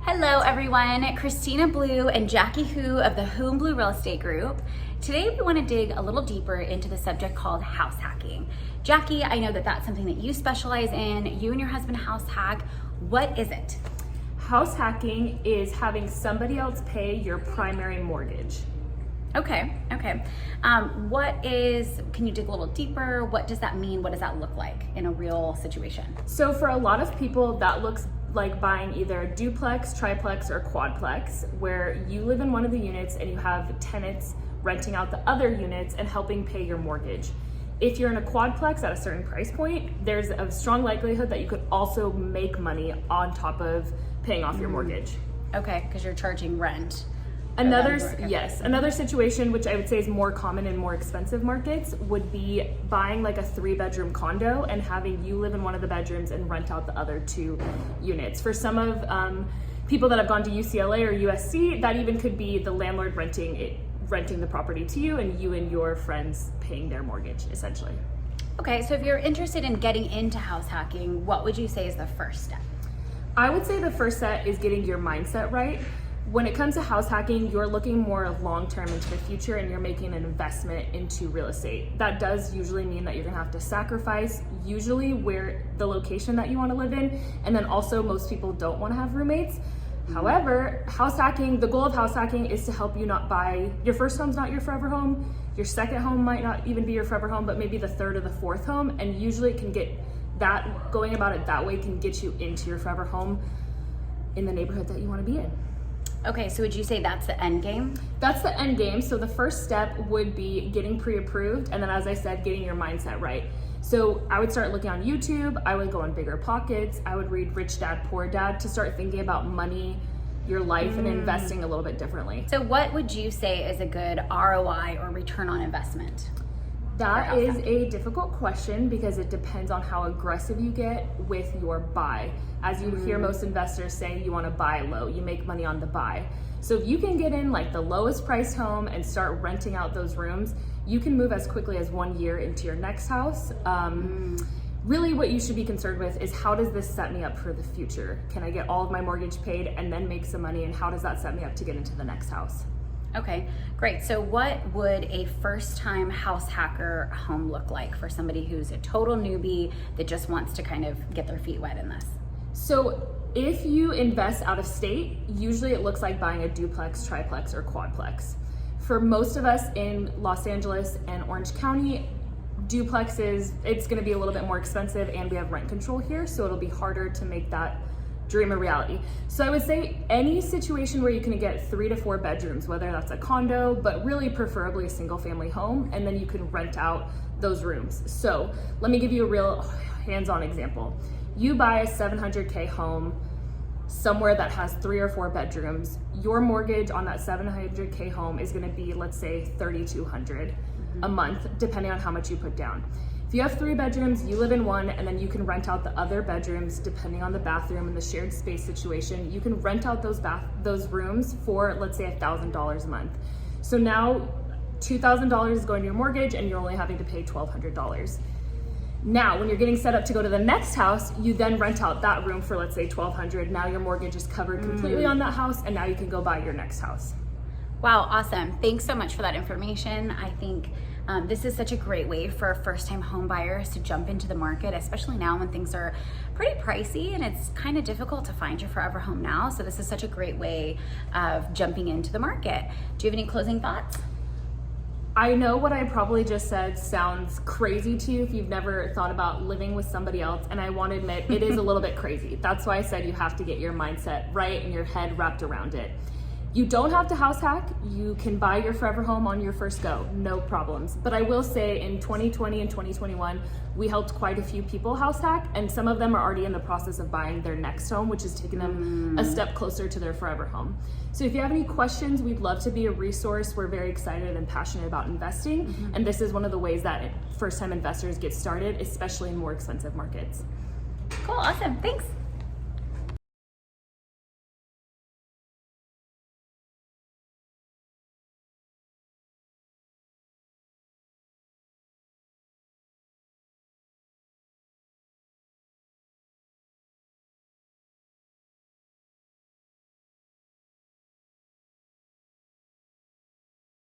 Hello everyone, Christina Blue and Jackie Hu of the HuBlueGroup Real Estate Group. Today we want to dig a little deeper into the subject called house hacking. Jackie, I know that that's something that you specialize in. You and your husband house hack. What is it? House hacking is having somebody else pay your primary mortgage. Okay. Can you dig a little deeper? What does that mean? What does that look like in a real situation? So for a lot of people, that looks like buying either a duplex, triplex, or quadplex, where you live in one of the units and you have tenants renting out the other units and helping pay your mortgage. If you're in a quadplex at a certain price point, there's a strong likelihood that you could also make money on top of paying off your mortgage. Okay, because you're charging rent. Another situation which I would say is more common in more expensive markets would be buying like a 3-bedroom condo and having you live in one of the bedrooms and rent out the other 2 units. For some of people that have gone to UCLA or USC, that even could be the landlord renting the property to you and your friends paying their mortgage, essentially. Okay, so if you're interested in getting into house hacking, what would you say is the first step? I would say the first step is getting your mindset right. When it comes to house hacking, you're looking more long-term into the future and you're making an investment into real estate. That does usually mean that you're gonna have to sacrifice usually where the location that you wanna live in, and then also most people don't wanna have roommates. However, the goal of house hacking is to help you not buy, your first home's not your forever home, your second home might not even be your forever home, but maybe the third or the fourth home, and usually it can get that, going about it that way can get you into your forever home in the neighborhood that you wanna be in. Okay, so would you say that's the end game? That's the end game. So the first step would be getting pre-approved, and then as I said, getting your mindset right. So I would start looking on YouTube, I would go on Bigger Pockets, I would read Rich Dad, Poor Dad to start thinking about money, your life, and investing a little bit differently. So what would you say is a good ROI or return on investment? That is a difficult question because it depends on how aggressive you get with your buy. As you hear most investors say, you want to buy low, you make money on the buy. So if you can get in like the lowest priced home and start renting out those rooms, you can move as quickly as 1 year into your next house. Really what you should be concerned with is, how does this set me up for the future? Can I get all of my mortgage paid and then make some money, and how does that set me up to get into the next house? Okay, great. So what would a first-time house hacker home look like for somebody who's a total newbie that just wants to kind of get their feet wet in this? So if you invest out of state, usually it looks like buying a duplex, triplex, or quadplex. For most of us in Los Angeles and Orange County, duplexes, it's gonna be a little bit more expensive, and we have rent control here, so it'll be harder to make that dream a reality. So I would say any situation where you can get 3 to 4 bedrooms, whether that's a condo, but really preferably a single family home, and then you can rent out those rooms. So let me give you a real hands-on example. You buy a $700K home somewhere that has 3 or 4 bedrooms. Your mortgage on that $700K home is gonna be, let's say, $3,200 a month, depending on how much you put down. If you have 3 bedrooms, you live in one, and then you can rent out the other bedrooms depending on the bathroom and the shared space situation. You can rent out those rooms for, let's say, $1,000 a month. So now $2,000 is going to your mortgage and you're only having to pay $1,200. Now, when you're getting set up to go to the next house, you then rent out that room for, let's say, $1,200. Now your mortgage is covered completely on that house, and now you can go buy your next house. Wow, awesome. Thanks so much for that information. I think this is such a great way for first-time home buyers to jump into the market, especially now when things are pretty pricey and it's kind of difficult to find your forever home now. So this is such a great way of jumping into the market. Do you have any closing thoughts? I know what I probably just said sounds crazy to you if you've never thought about living with somebody else, and I want to admit it is a little bit crazy. That's why I said you have to get your mindset right and your head wrapped around it. You don't have to house hack. You can buy your forever home on your first go, no problems. But I will say in 2020 and 2021, we helped quite a few people house hack, and some of them are already in the process of buying their next home, which is taking them a step closer to their forever home. So if you have any questions, we'd love to be a resource. We're very excited and passionate about investing, and this is one of the ways that first-time investors get started, especially in more expensive markets. Cool, awesome, thanks.